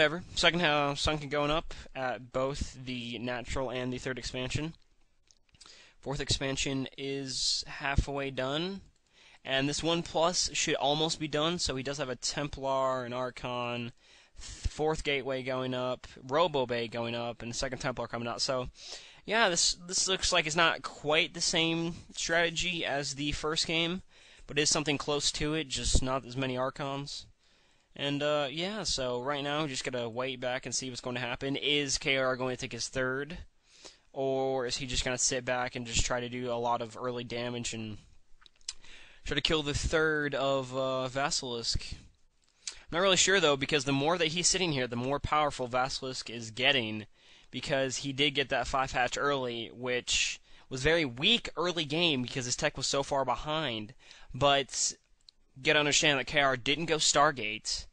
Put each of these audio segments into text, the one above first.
whatever. Second Sunken going up at both the natural and the third expansion. Fourth expansion is halfway done. And this 1+ should almost be done, so he does have a Templar, an Archon, fourth Gateway going up, Robo Bay going up, and the second Templar coming out. So, yeah, this looks like it's not quite the same strategy as the first game, but it is something close to it, just not as many Archons. And, yeah, so right now, just gotta wait back and see what's going to happen. Is KR going to take his third, or is he just gonna sit back and just try to do a lot of early damage and try to kill the third of Vasilisk? I'm not really sure, though, because the more that he's sitting here, the more powerful Vasilisk is getting, because he did get that 5-hatch early, which was very weak early game because his tech was so far behind. But you gotta understand that KR didn't go Stargate,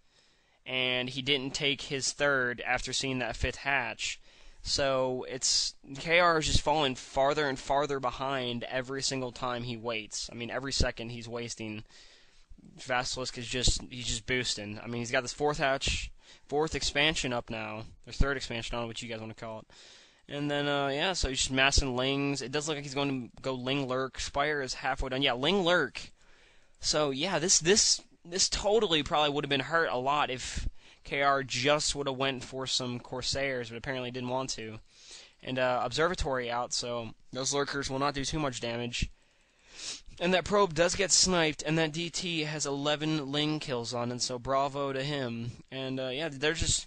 and he didn't take his third after seeing that 5th hatch. So KR is just falling farther and farther behind every single time he waits. I mean, every second he's wasting, Vasilisk is just boosting. I mean, he's got this 4th hatch, 4th expansion up now, or 3rd expansion, I don't know what you guys want to call it. And then, yeah, so he's just massing Lings. It does look like he's going to go Ling Lurk. Spire is halfway done. Yeah, Ling Lurk. So, yeah, this totally probably would have been hurt a lot if KR just would have went for some Corsairs, but apparently didn't want to. And Observatory out, so those Lurkers will not do too much damage. And that probe does get sniped, and that DT has 11 Ling kills on it, so bravo to him. And yeah, they're just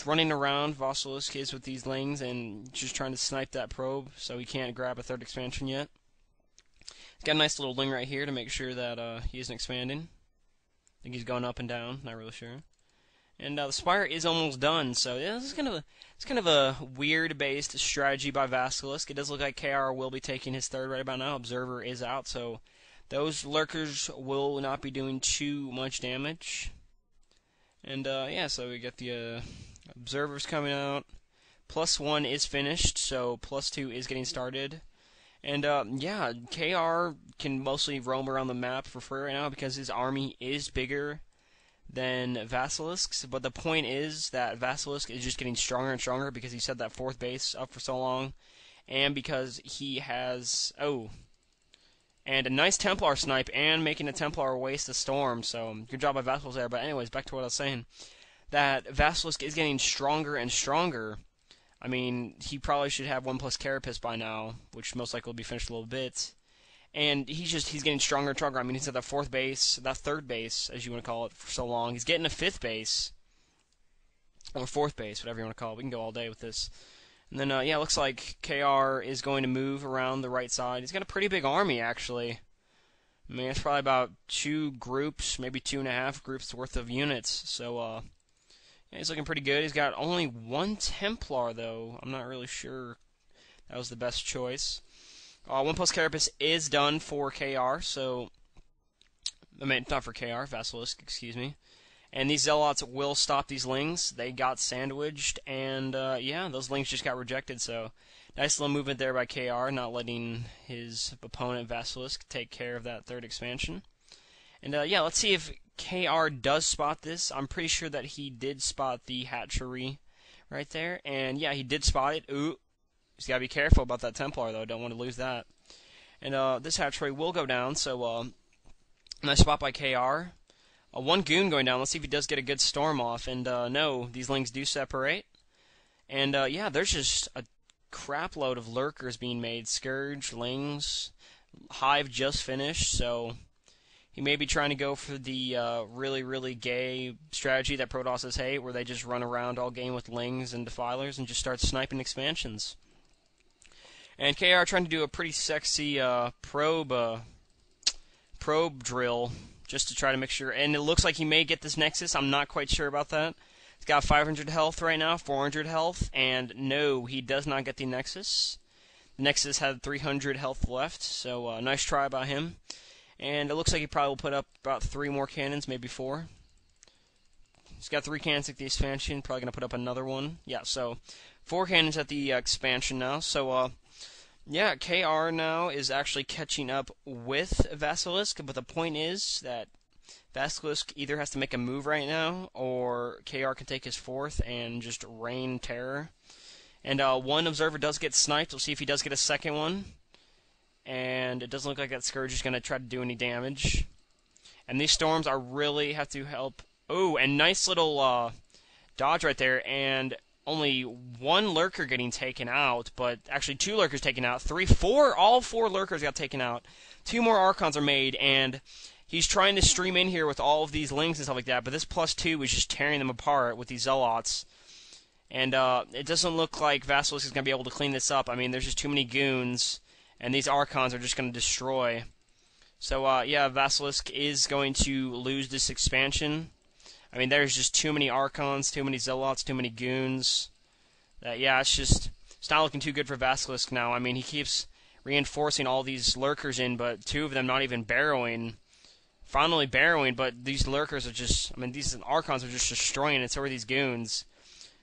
running around, Vasilisk is, with these Lings, and just trying to snipe that probe, so he can't grab a 3rd expansion yet. He's got a nice little Ling right here to make sure that he isn't expanding. I think he's going up and down, not really sure. And the Spire is almost done, so yeah, this is kind of a weird-based strategy by Vasilisk. It does look like KR will be taking his third right about now. Observer is out, so those Lurkers will not be doing too much damage. And yeah, so we got the Observers coming out. +1 is finished, so +2 is getting started. And yeah, KR can mostly roam around the map for free right now because his army is bigger than Vasilisk's, but the point is that Vasilisk is just getting stronger and stronger because he set that 4th base up for so long, and because he has, and a nice Templar snipe, and making a Templar waste a storm, so good job by Vasilisk there. But anyways, back to what I was saying, that Vasilisk is getting stronger and stronger. I mean, he probably should have 1+ Carapace by now, which most likely will be finished in a little bit. And he's getting stronger and stronger. I mean, he's at that 4th base, that 3rd base, as you want to call it, for so long. He's getting a 5th base, or 4th base, whatever you want to call it. We can go all day with this. And then, yeah, it looks like KR is going to move around the right side. He's got a pretty big army, actually. I mean, it's probably about 2 groups, maybe 2.5 groups worth of units. So, yeah, he's looking pretty good. He's got only 1 Templar, though. I'm not really sure that was the best choice. 1+ Carapace is done for KR, so, I mean, not for KR, Vasilisk, excuse me. And these Zealots will stop these Lings. They got sandwiched, and, yeah, those Lings just got rejected, so nice little movement there by KR, not letting his opponent, Vasilisk, take care of that 3rd expansion. And, yeah, let's see if KR does spot this. I'm pretty sure that he did spot the hatchery right there, and, yeah, he did spot it. Ooh. He's got to be careful about that Templar, though. Don't want to lose that. And this hatchery will go down, so nice spot by KR. 1 Goon going down. Let's see if he does get a good storm off. And no, these Lings do separate. And yeah, there's just a crap load of Lurkers being made. Scourge, Lings, Hive just finished, so he may be trying to go for the really, really gay strategy that Protosses hate, where they just run around all game with Lings and Defilers and just start sniping expansions. And KR trying to do a pretty sexy probe drill just to try to make sure. And it looks like he may get this Nexus. I'm not quite sure about that. He's got 500 health right now, 400 health, and no, he does not get the Nexus. The Nexus had 300 health left, so nice try by him. And it looks like he probably will put up about 3 more cannons, maybe 4. He's got 3 cannons at the expansion, probably going to put up another one. Yeah, so 4 cannons at the expansion now. So, yeah, KR now is actually catching up with Vasilisk, but the point is that Vasilisk either has to make a move right now, or KR can take his fourth and just rain terror. And one observer does get sniped. We'll see if he does get a second one. And it doesn't look like that Scourge is going to try to do any damage. And these storms are really have to help. Oh, and nice little dodge right there. And only one lurker getting taken out, but actually two lurkers taken out. All four lurkers got taken out. Two more Archons are made, and he's trying to stream in here with all of these lings and stuff like that, but this +2 is just tearing them apart with these Zealots. And it doesn't look like Vasilisk is going to be able to clean this up. I mean, there's just too many goons, and these Archons are just going to destroy. So, yeah, Vasilisk is going to lose this expansion. I mean, there's just too many Archons, too many Zealots, too many goons. Yeah, it's not looking too good for Vasilisk now. I mean, he keeps reinforcing all these lurkers in, but two of them not even barrowing. Finally barrowing, but these lurkers are just, I mean, these Archons are just destroying it, so are these goons.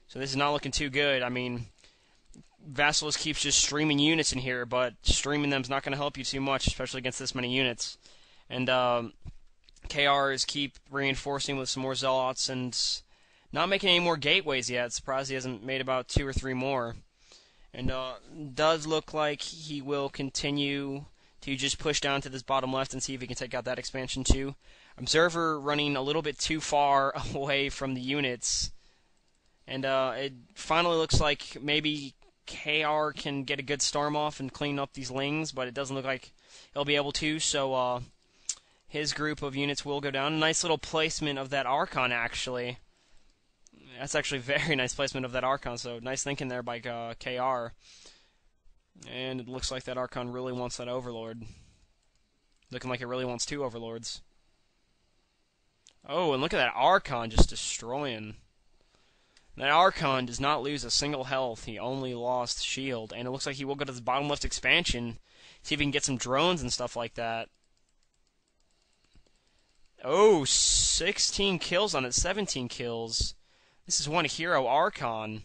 So this is not looking too good. I mean, Vasilisk keeps just streaming units in here, but streaming them is not going to help you too much, especially against this many units. And KRs keep reinforcing with some more Zealots and not making any more gateways yet. Surprised he hasn't made about 2 or 3 more. And does look like he will continue to just push down to this bottom left and see if he can take out that expansion too. Observer running a little bit too far away from the units. And it finally looks like maybe KR can get a good storm off and clean up these lings, but it doesn't look like he'll be able to, so his group of units will go down. Nice little placement of that Archon, actually. That's actually very nice placement of that Archon, so nice thinking there by KR. And it looks like that Archon really wants that Overlord. Looking like it really wants 2 Overlords. Oh, and look at that Archon just destroying. That Archon does not lose a single health. He only lost shield. And it looks like he will go to this bottom left expansion. See if he can get some drones and stuff like that. Oh, 16 kills on it. 17 kills. This is one hero Archon.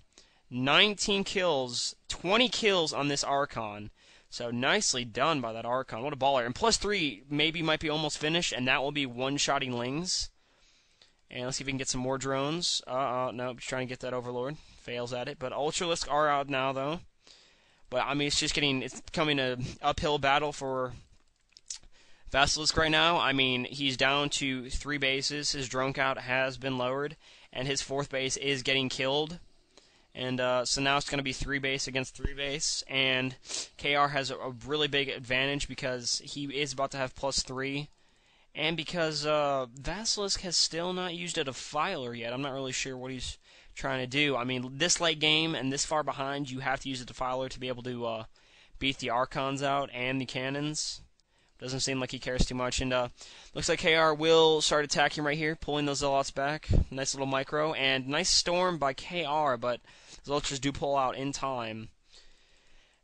19 kills. 20 kills on this Archon. So nicely done by that Archon. What a baller. And +3 maybe might be almost finished. And that will be one-shotting lings. And let's see if we can get some more drones. No, just trying to get that Overlord. Fails at it. But Ultralisk are out now, though. But, I mean, it's becoming an uphill battle for Vasilisk right now. I mean, he's down to 3 bases. His drone count has been lowered. And his 4th base is getting killed. And so now it's going to be 3 base against 3 base. And KR has a really big advantage because he is about to have +3. And because Vasilisk has still not used a defiler yet. I'm not really sure what he's trying to do. I mean, this late game and this far behind, you have to use a defiler to be able to beat the Archons out and the cannons. Doesn't seem like he cares too much. And looks like KR will start attacking right here, pulling those Zealots back. Nice little micro. And nice storm by KR, but those Ultras do pull out in time.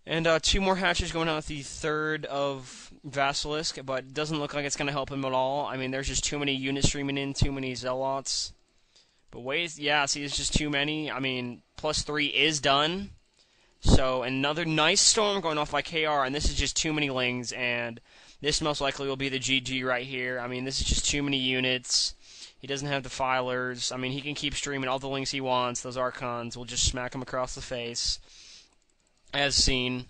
And 2 more hatches going out with the 3rd of Vasilisk, but it doesn't look like it's going to help him at all. I mean, there's just too many units streaming in, too many Zealots. But wait, yeah, see, it's just too many. I mean, +3 is done. So another nice storm going off by KR, and this is just too many lings, and this most likely will be the GG right here. I mean, this is just too many units. He doesn't have defilers. I mean, he can keep streaming all the lings he wants. Those Archons will just smack him across the face, as seen.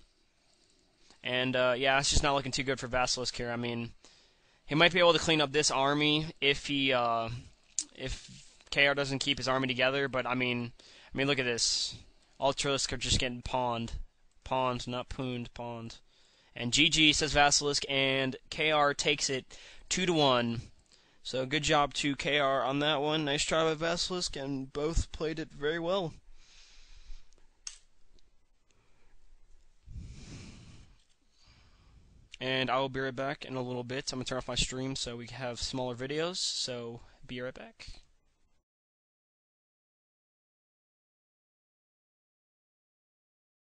And, yeah, it's just not looking too good for Vasilisk here. I mean, he might be able to clean up this army if if KR doesn't keep his army together, but, I mean, look at this. Ultralisk are just getting pawned. Pawned, not pooned, pawned. And GG, says Vasilisk, and KR takes it 2-1. So good job to KR on that one. Nice try by Vasilisk, and both played it very well. And I will be right back in a little bit. I'm going to turn off my stream so we can have smaller videos. So be right back.